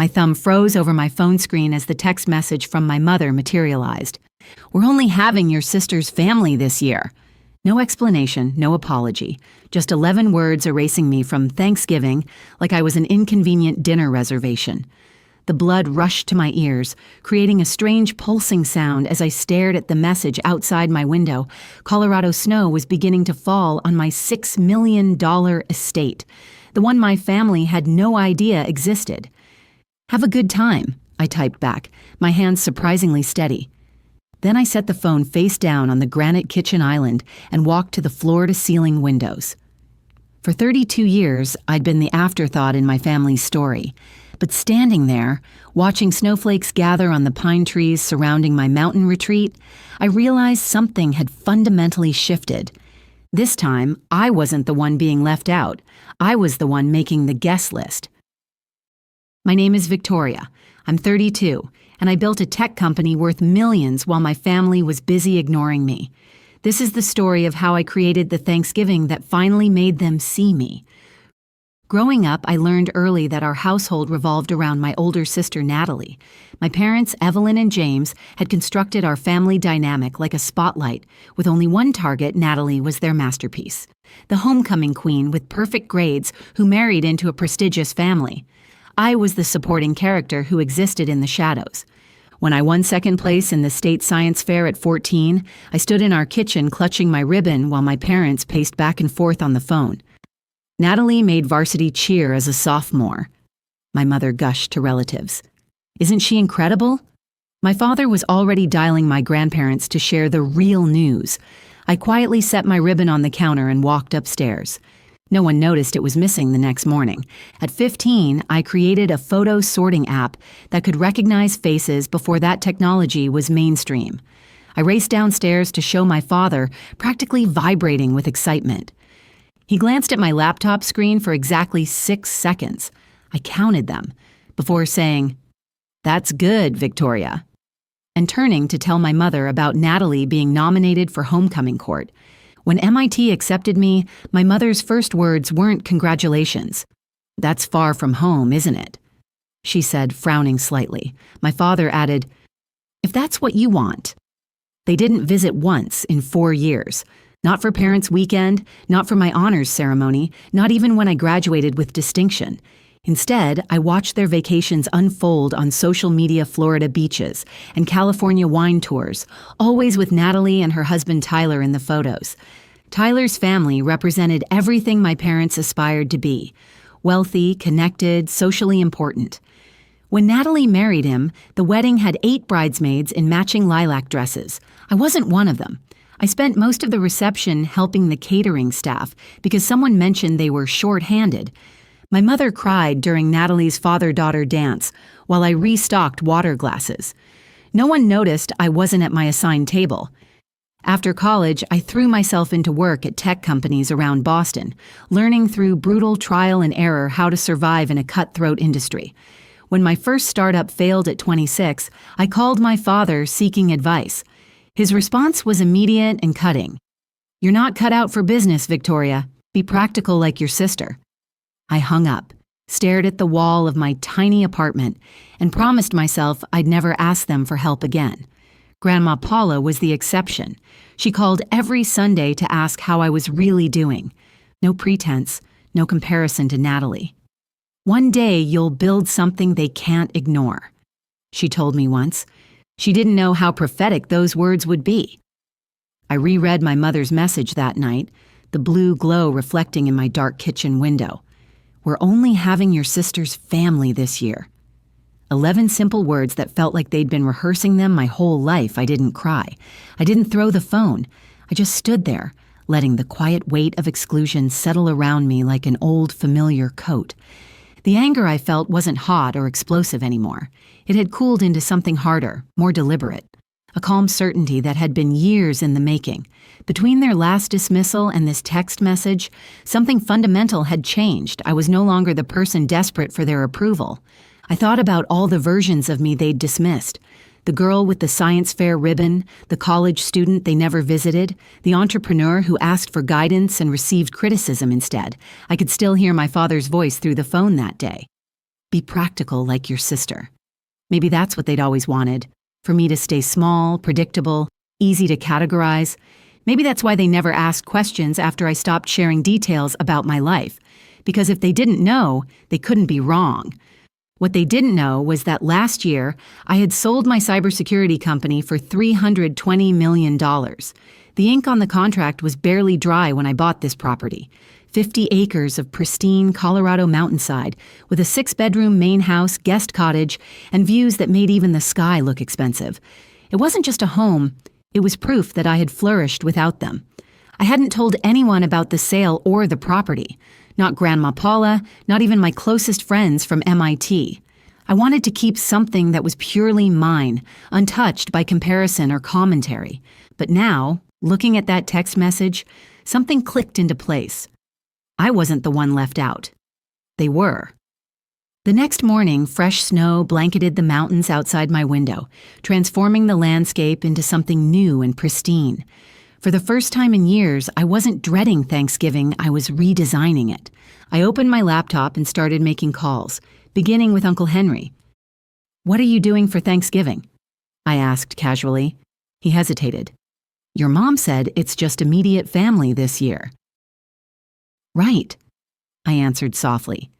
My thumb froze over my phone screen as the text message from my mother materialized. "We're only having your sister's family this year." No explanation, no apology, just 11 words erasing me from Thanksgiving like I was an inconvenient dinner reservation. The blood rushed to my ears, creating a strange pulsing sound as I stared at the message outside my window. Colorado snow was beginning to fall on my $6 million estate, the one my family had no idea existed. "Have a good time," I typed back, my hands surprisingly steady. Then I set the phone face down on the granite kitchen island and walked to the floor-to-ceiling windows. For 32 years, I'd been the afterthought in my family's story. But standing there, watching snowflakes gather on the pine trees surrounding my mountain retreat, I realized something had fundamentally shifted. This time, I wasn't the one being left out. I was the one making the guest list. My name is Victoria. I'm 32, and I built a tech company worth millions while my family was busy ignoring me. This is the story of how I created the Thanksgiving that finally made them see me. Growing up, I learned early that our household revolved around my older sister, Natalie. My parents, Evelyn and James, had constructed our family dynamic like a spotlight. With only one target, Natalie was their masterpiece. The homecoming queen with perfect grades who married into a prestigious family. I was the supporting character who existed in the shadows. When I won second place in the state science fair at 14, I stood in our kitchen clutching my ribbon while my parents paced back and forth on the phone. Natalie made varsity cheer as a sophomore. My mother gushed to relatives. "Isn't she incredible?" My father was already dialing my grandparents to share the real news. I quietly set my ribbon on the counter and walked upstairs. No one noticed it was missing the next morning. At 15, I created a photo sorting app that could recognize faces before that technology was mainstream. I raced downstairs to show my father, practically vibrating with excitement. He glanced at my laptop screen for exactly 6 seconds. I counted them, before saying, "That's good, Victoria," and turning to tell my mother about Natalie being nominated for homecoming court. When MIT accepted me, my mother's first words weren't congratulations. "That's far from home, isn't it?" she said, frowning slightly. My father added, "If that's what you want." They didn't visit once in 4 years. Not for Parents' Weekend, not for my honors ceremony, not even when I graduated with distinction. Instead, I watched their vacations unfold on social media Florida beaches and California wine tours, always with Natalie and her husband Tyler in the photos. Tyler's family represented everything my parents aspired to be: wealthy, connected, socially important. When Natalie married him, the wedding had 8 bridesmaids in matching lilac dresses. I wasn't one of them. I spent most of the reception helping the catering staff because someone mentioned they were short-handed. My mother cried during Natalie's father-daughter dance while I restocked water glasses. No one noticed I wasn't at my assigned table. After college, I threw myself into work at tech companies around Boston, learning through brutal trial and error how to survive in a cutthroat industry. When my first startup failed at 26, I called my father seeking advice. His response was immediate and cutting. "You're not cut out for business, Victoria. Be practical like your sister." I hung up, stared at the wall of my tiny apartment, and promised myself I'd never ask them for help again. Grandma Paula was the exception. She called every Sunday to ask how I was really doing. No pretense, no comparison to Natalie. "One day you'll build something they can't ignore," she told me once. She didn't know how prophetic those words would be. I reread my mother's message that night, the blue glow reflecting in my dark kitchen window. "We're only having your sister's family this year." 11 simple words that felt like they'd been rehearsing them my whole life. I didn't cry. I didn't throw the phone. I just stood there, letting the quiet weight of exclusion settle around me like an old familiar coat. The anger I felt wasn't hot or explosive anymore. It had cooled into something harder, more deliberate. A calm certainty that had been years in the making. Between their last dismissal and this text message, something fundamental had changed. I was no longer the person desperate for their approval. I thought about all the versions of me they'd dismissed. The girl with the science fair ribbon, the college student they never visited, the entrepreneur who asked for guidance and received criticism instead. I could still hear my father's voice through the phone that day. Be practical like your sister. Maybe that's what they'd always wanted, for me to stay small, predictable, easy to categorize. Maybe that's why they never asked questions after I stopped sharing details about my life, because if they didn't know, they couldn't be wrong. What they didn't know was that last year, I had sold my cybersecurity company for $320 million. The ink on the contract was barely dry when I bought this property. 50 acres of pristine Colorado mountainside with a 6-bedroom main house, guest cottage, and views that made even the sky look expensive. It wasn't just a home, it was proof that I had flourished without them. I hadn't told anyone about the sale or the property. Not Grandma Paula, not even my closest friends from MIT. I wanted to keep something that was purely mine, untouched by comparison or commentary. But now, looking at that text message, something clicked into place. I wasn't the one left out. They were. The next morning, fresh snow blanketed the mountains outside my window, transforming the landscape into something new and pristine. For the first time in years, I wasn't dreading Thanksgiving, I was redesigning it. I opened my laptop and started making calls, beginning with Uncle Henry. "What are you doing for Thanksgiving?" I asked casually. He hesitated. "Your mom said it's just immediate family this year." "Right," I answered softly.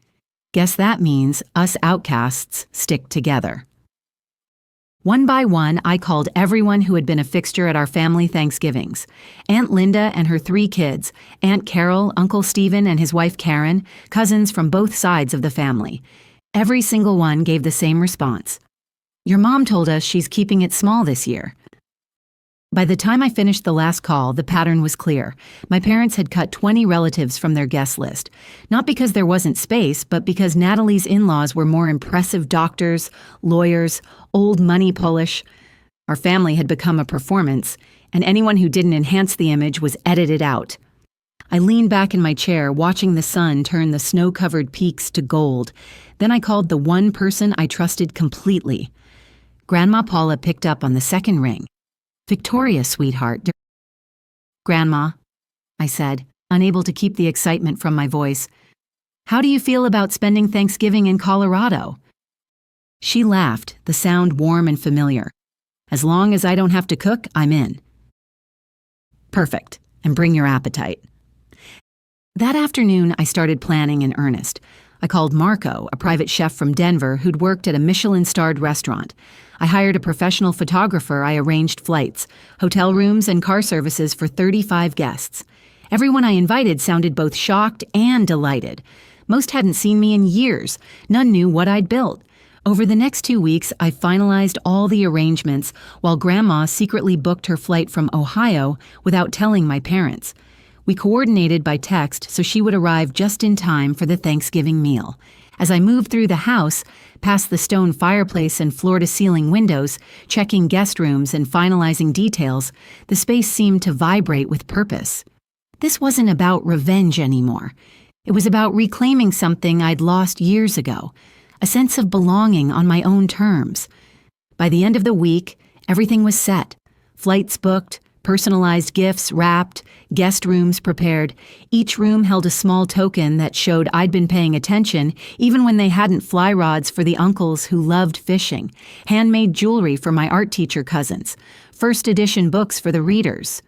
"Guess that means us outcasts stick together." One by one, I called everyone who had been a fixture at our family Thanksgivings. Aunt Linda and her 3 kids, Aunt Carol, Uncle Stephen and his wife Karen, cousins from both sides of the family. Every single one gave the same response. "Your mom told us she's keeping it small this year." By the time I finished the last call, the pattern was clear. My parents had cut 20 relatives from their guest list. Not because there wasn't space, but because Natalie's in-laws were more impressive doctors, lawyers, old money Polish. Our family had become a performance, and anyone who didn't enhance the image was edited out. I leaned back in my chair, watching the sun turn the snow-covered peaks to gold. Then I called the one person I trusted completely. Grandma Paula picked up on the second ring. "Victoria, sweetheart." "Grandma," I said, unable to keep the excitement from my voice. "How do you feel about spending Thanksgiving in Colorado?" She laughed, the sound warm and familiar. "As long as I don't have to cook, I'm in." "Perfect, and bring your appetite." That afternoon, I started planning in earnest. I called Marco, a private chef from Denver who'd worked at a Michelin-starred restaurant. I hired a professional photographer. I arranged flights, hotel rooms, and car services for 35 guests. Everyone I invited sounded both shocked and delighted. Most hadn't seen me in years. None knew what I'd built. Over the next 2 weeks, I finalized all the arrangements while Grandma secretly booked her flight from Ohio without telling my parents. We coordinated by text so she would arrive just in time for the Thanksgiving meal. As I moved through the house, past the stone fireplace and floor-to-ceiling windows, checking guest rooms and finalizing details, the space seemed to vibrate with purpose. This wasn't about revenge anymore. It was about reclaiming something I'd lost years ago, a sense of belonging on my own terms. By the end of the week, everything was set. Flights booked, personalized gifts wrapped, guest rooms prepared. Each room held a small token that showed I'd been paying attention even when they hadn't fly rods for the uncles who loved fishing, handmade jewelry for my art teacher cousins, first edition books for the readers.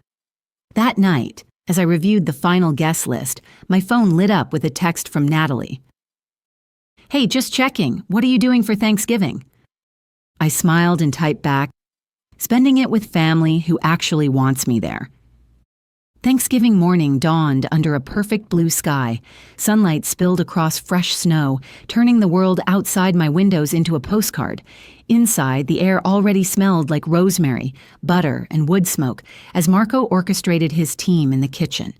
That night, as I reviewed the final guest list, my phone lit up with a text from Natalie. "Hey, just checking. What are you doing for Thanksgiving?" I smiled and typed back, "Spending it with family who actually wants me there." Thanksgiving morning dawned under a perfect blue sky. Sunlight spilled across fresh snow, turning the world outside my windows into a postcard. Inside, the air already smelled like rosemary, butter, and wood smoke as Marco orchestrated his team in the kitchen.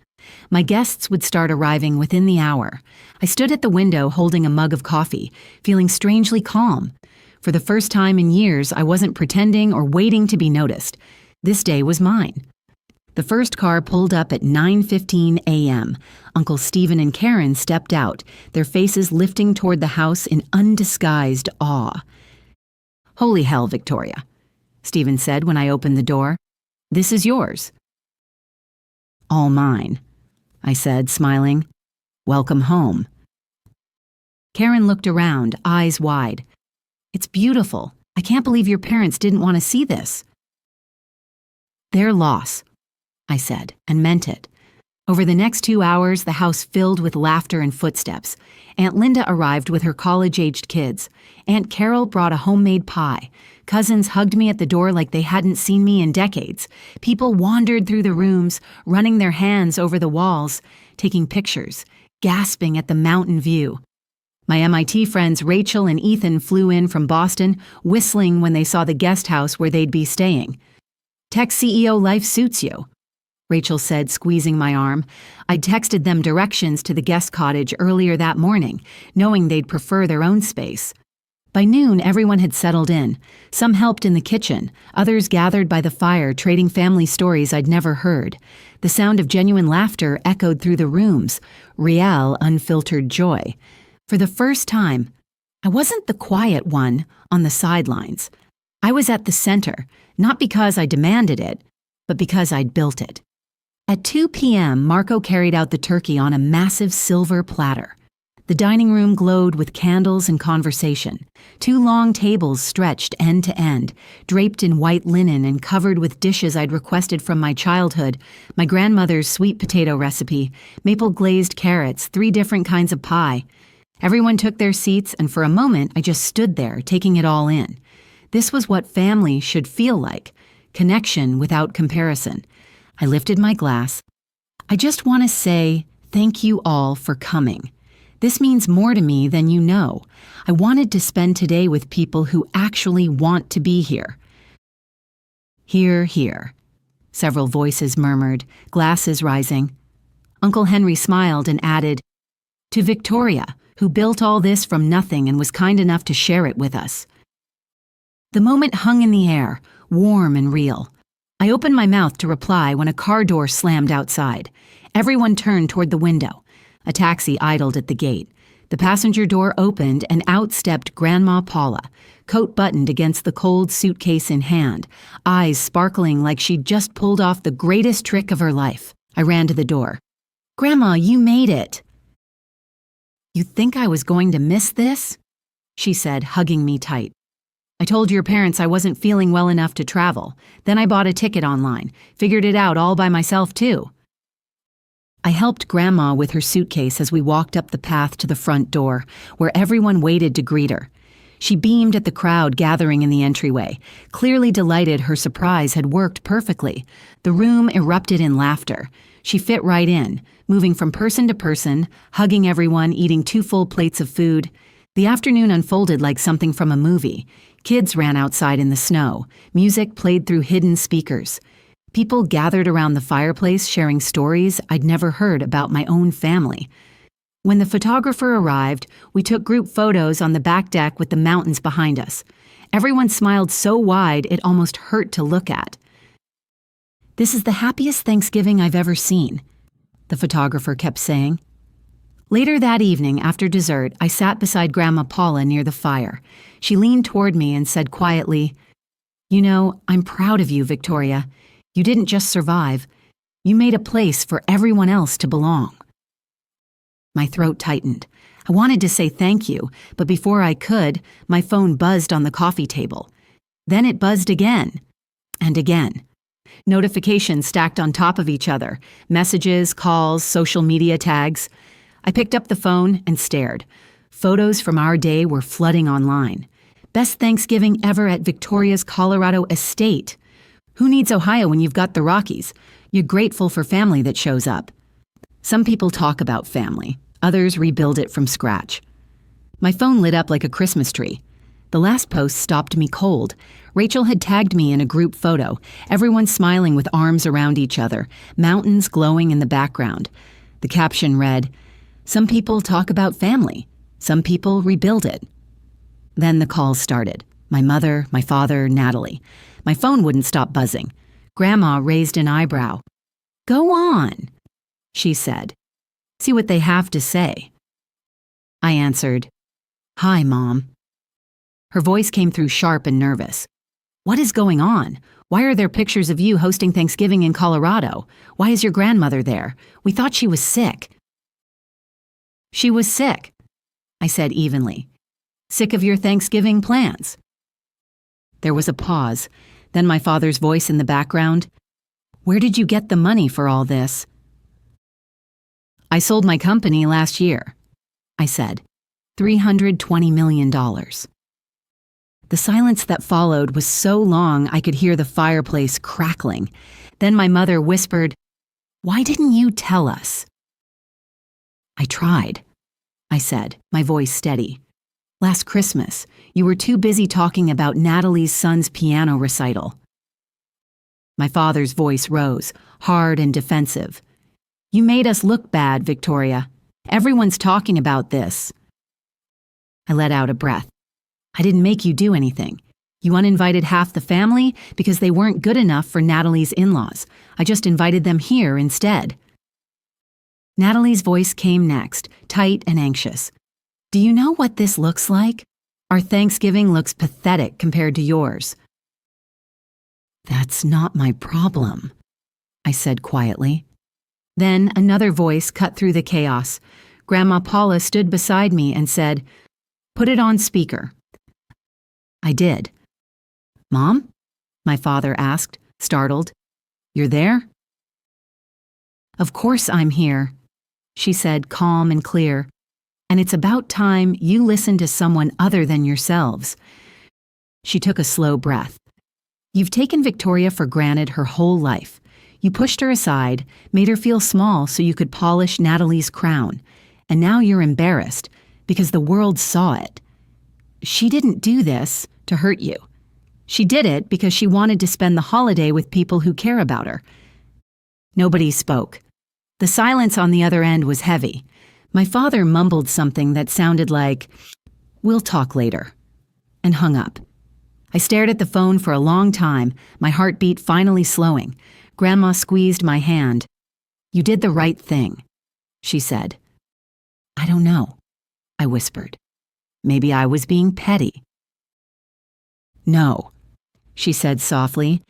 My guests would start arriving within the hour. I stood at the window holding a mug of coffee, feeling strangely calm. For the first time in years, I wasn't pretending or waiting to be noticed. This day was mine. The first car pulled up at 9:15 a.m. Uncle Stephen and Karen stepped out, their faces lifting toward the house in undisguised awe. "Holy hell, Victoria," Stephen said when I opened the door. "This is yours." "All mine," I said, smiling. "Welcome home." Karen looked around, eyes wide. It's beautiful. I can't believe your parents didn't want to see this. Their loss, I said, and meant it. Over the next 2 hours, the house filled with laughter and footsteps. Aunt Linda arrived with her college-aged kids. Aunt Carol brought a homemade pie. Cousins hugged me at the door like they hadn't seen me in decades. People wandered through the rooms, running their hands over the walls, taking pictures, gasping at the mountain view. My MIT friends Rachel and Ethan flew in from Boston, whistling when they saw the guest house where they'd be staying. Tech CEO life suits you, Rachel said, squeezing my arm. I'd texted them directions to the guest cottage earlier that morning, knowing they'd prefer their own space. By noon, everyone had settled in. Some helped in the kitchen, others gathered by the fire, trading family stories I'd never heard. The sound of genuine laughter echoed through the rooms, real, unfiltered joy. For the first time, I wasn't the quiet one on the sidelines. I was at the center, not because I demanded it, but because I'd built it. At 2 p.m., Marco carried out the turkey on a massive silver platter. The dining room glowed with candles and conversation. 2 long tables stretched end to end, draped in white linen and covered with dishes I'd requested from my childhood, my grandmother's sweet potato recipe, maple glazed carrots, 3 different kinds of pie. Everyone took their seats, and for a moment I just stood there, taking it all in. This was what family should feel like, connection without comparison. I lifted my glass. I just want to say thank you all for coming. This means more to me than you know. I wanted to spend today with people who actually want to be here. Hear, hear. Several voices murmured, glasses rising. Uncle Henry smiled and added, to Victoria, who built all this from nothing and was kind enough to share it with us. The moment hung in the air, warm and real. I opened my mouth to reply when a car door slammed outside. Everyone turned toward the window. A taxi idled at the gate. The passenger door opened and out stepped Grandma Paula, coat buttoned against the cold suitcase in hand, eyes sparkling like she'd just pulled off the greatest trick of her life. I ran to the door. Grandma, you made it. You think I was going to miss this? She said, hugging me tight. I told your parents I wasn't feeling well enough to travel. Then I bought a ticket online. Figured it out all by myself, too. I helped Grandma with her suitcase as we walked up the path to the front door, where everyone waited to greet her. She beamed at the crowd gathering in the entryway, clearly delighted her surprise had worked perfectly. The room erupted in laughter. She fit right in, moving from person to person, hugging everyone, eating 2 full plates of food. The afternoon unfolded like something from a movie. Kids ran outside in the snow. Music played through hidden speakers. People gathered around the fireplace sharing stories I'd never heard about my own family. When the photographer arrived, we took group photos on the back deck with the mountains behind us. Everyone smiled so wide it almost hurt to look at. This is the happiest Thanksgiving I've ever seen, the photographer kept saying. Later that evening, after dessert, I sat beside Grandma Paula near the fire. She leaned toward me and said quietly, You know, I'm proud of you, Victoria. You didn't just survive. You made a place for everyone else to belong. My throat tightened. I wanted to say thank you, but before I could, my phone buzzed on the coffee table. Then it buzzed again, and again. Notifications stacked on top of each other, messages, calls, social media tags. I picked up the phone and stared. Photos from our day were flooding online. Best Thanksgiving ever at Victoria's Colorado estate. Who needs Ohio when you've got the Rockies? You're grateful for family that shows up. Some people talk about family. Others rebuild it from scratch. My phone lit up like a Christmas tree. The last post stopped me cold. Rachel had tagged me in a group photo, everyone smiling with arms around each other, mountains glowing in the background. The caption read, Some people talk about family. Some people rebuild it. Then the calls started. My mother, my father, Natalie. My phone wouldn't stop buzzing. Grandma raised an eyebrow. Go on, she said. See what they have to say. I answered, Hi, Mom. Her voice came through sharp and nervous. What is going on? Why are there pictures of you hosting Thanksgiving in Colorado? Why is your grandmother there? We thought she was sick. She was sick, I said evenly. Sick of your Thanksgiving plans? There was a pause, then my father's voice in the background. Where did you get the money for all this? I sold my company last year, I said. $320 million. The silence that followed was so long I could hear the fireplace crackling. Then my mother whispered, "Why didn't you tell us?" I tried, I said, my voice steady. Last Christmas, you were too busy talking about Natalie's son's piano recital. My father's voice rose, hard and defensive. You made us look bad, Victoria. Everyone's talking about this. I let out a breath. I didn't make you do anything. You uninvited half the family because they weren't good enough for Natalie's in-laws. I just invited them here instead. Natalie's voice came next, tight and anxious. Do you know what this looks like? Our Thanksgiving looks pathetic compared to yours. That's not my problem, I said quietly. Then another voice cut through the chaos. Grandma Paula stood beside me and said, "Put it on speaker." I did. Mom? My father asked, startled. You're there? Of course I'm here, she said, calm and clear. And it's about time you listen to someone other than yourselves. She took a slow breath. You've taken Victoria for granted her whole life. You pushed her aside, made her feel small so you could polish Natalie's crown. And now you're embarrassed because the world saw it. She didn't do this to hurt you. She did it because she wanted to spend the holiday with people who care about her. Nobody spoke. The silence on the other end was heavy. My father mumbled something that sounded like, "We'll talk later," and hung up. I stared at the phone for a long time, my heartbeat finally slowing. Grandma squeezed my hand. You did the right thing, she said. I don't know, I whispered. Maybe I was being petty. No, she said softly.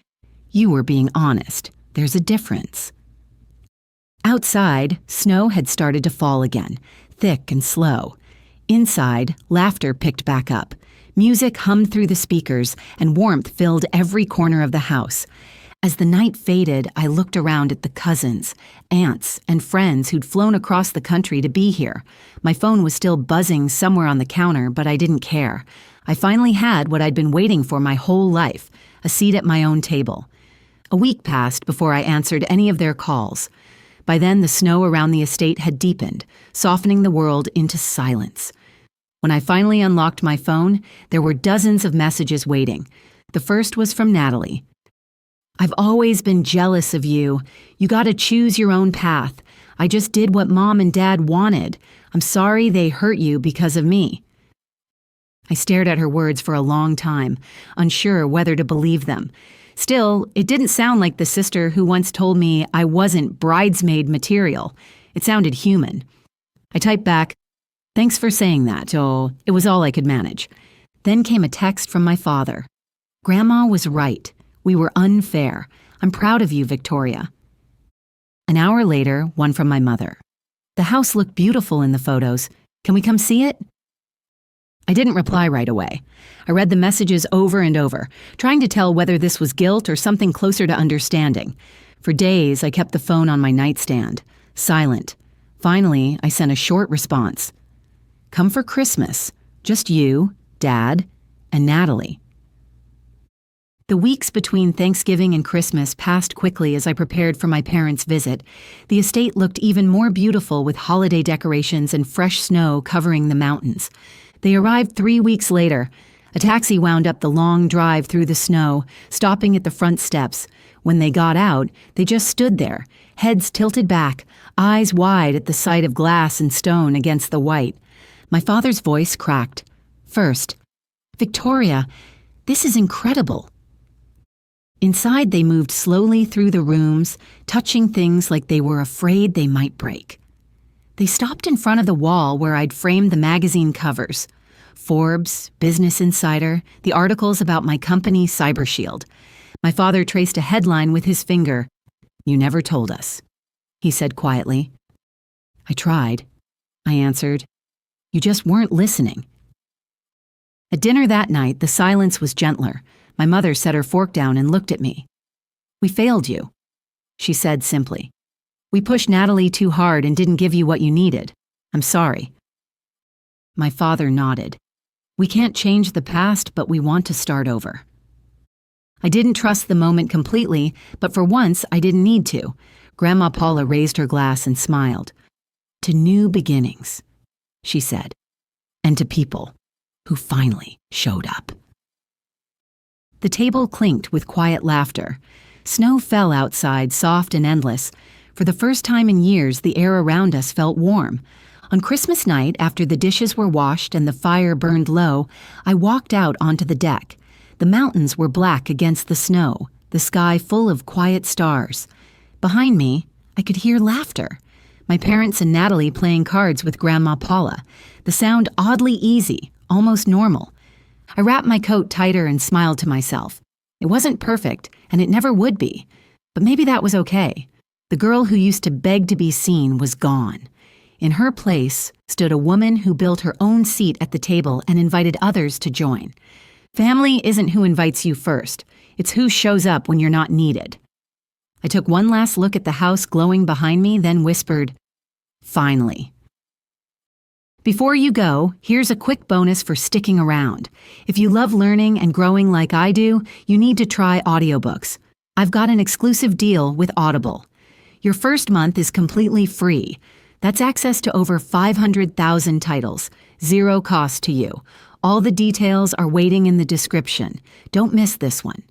You were being honest. There's a difference. Outside, snow had started to fall again, thick and slow. Inside, laughter picked back up. Music hummed through the speakers, and warmth filled every corner of the house. As the night faded, I looked around at the cousins, aunts, and friends who'd flown across the country to be here. My phone was still buzzing somewhere on the counter, but I didn't care. I finally had what I'd been waiting for my whole life, a seat at my own table. A week passed before I answered any of their calls. By then, the snow around the estate had deepened, softening the world into silence. When I finally unlocked my phone, there were dozens of messages waiting. The first was from Natalie. I've always been jealous of you. You gotta choose your own path. I just did what Mom and Dad wanted. I'm sorry they hurt you because of me. I stared at her words for a long time, unsure whether to believe them. Still, it didn't sound like the sister who once told me I wasn't bridesmaid material. It sounded human. I typed back, "Thanks for saying that." Oh, it was all I could manage. Then came a text from my father. Grandma was right. We were unfair. I'm proud of you, Victoria. An hour later, one from my mother. The house looked beautiful in the photos. Can we come see it? I didn't reply right away. I read the messages over and over, trying to tell whether this was guilt or something closer to understanding. For days, I kept the phone on my nightstand, silent. Finally, I sent a short response. Come for Christmas. Just you, Dad, and Natalie. The weeks between Thanksgiving and Christmas passed quickly as I prepared for my parents' visit. The estate looked even more beautiful with holiday decorations and fresh snow covering the mountains. They arrived 3 weeks later. A taxi wound up the long drive through the snow, stopping at the front steps. When they got out, they just stood there, heads tilted back, eyes wide at the sight of glass and stone against the white. My father's voice cracked. First, Victoria, this is incredible. Inside, they moved slowly through the rooms, touching things like they were afraid they might break. They stopped in front of the wall where I'd framed the magazine covers. Forbes, Business Insider, the articles about my company, CyberShield. My father traced a headline with his finger. You never told us, he said quietly. I tried, I answered. You just weren't listening. At dinner that night, the silence was gentler. My mother set her fork down and looked at me. "We failed you," she said simply. "We pushed Natalie too hard and didn't give you what you needed. I'm sorry." My father nodded. "We can't change the past, but we want to start over." I didn't trust the moment completely, but for once I didn't need to. Grandma Paula raised her glass and smiled. "To new beginnings," she said, "and to people who finally showed up." The table clinked with quiet laughter. Snow fell outside, soft and endless. For the first time in years, the air around us felt warm. On Christmas night, after the dishes were washed and the fire burned low, I walked out onto the deck. The mountains were black against the snow, the sky full of quiet stars. Behind me, I could hear laughter. My parents and Natalie playing cards with Grandma Paula. The sound oddly easy, almost normal. I wrapped my coat tighter and smiled to myself. It wasn't perfect, and it never would be. But maybe that was okay. The girl who used to beg to be seen was gone. In her place stood a woman who built her own seat at the table and invited others to join. Family isn't who invites you first. It's who shows up when you're not needed. I took one last look at the house glowing behind me, then whispered, "Finally." Before you go, here's a quick bonus for sticking around. If you love learning and growing like I do, you need to try audiobooks. I've got an exclusive deal with Audible. Your first month is completely free. That's access to over 500,000 titles, zero cost to you. All the details are waiting in the description. Don't miss this one.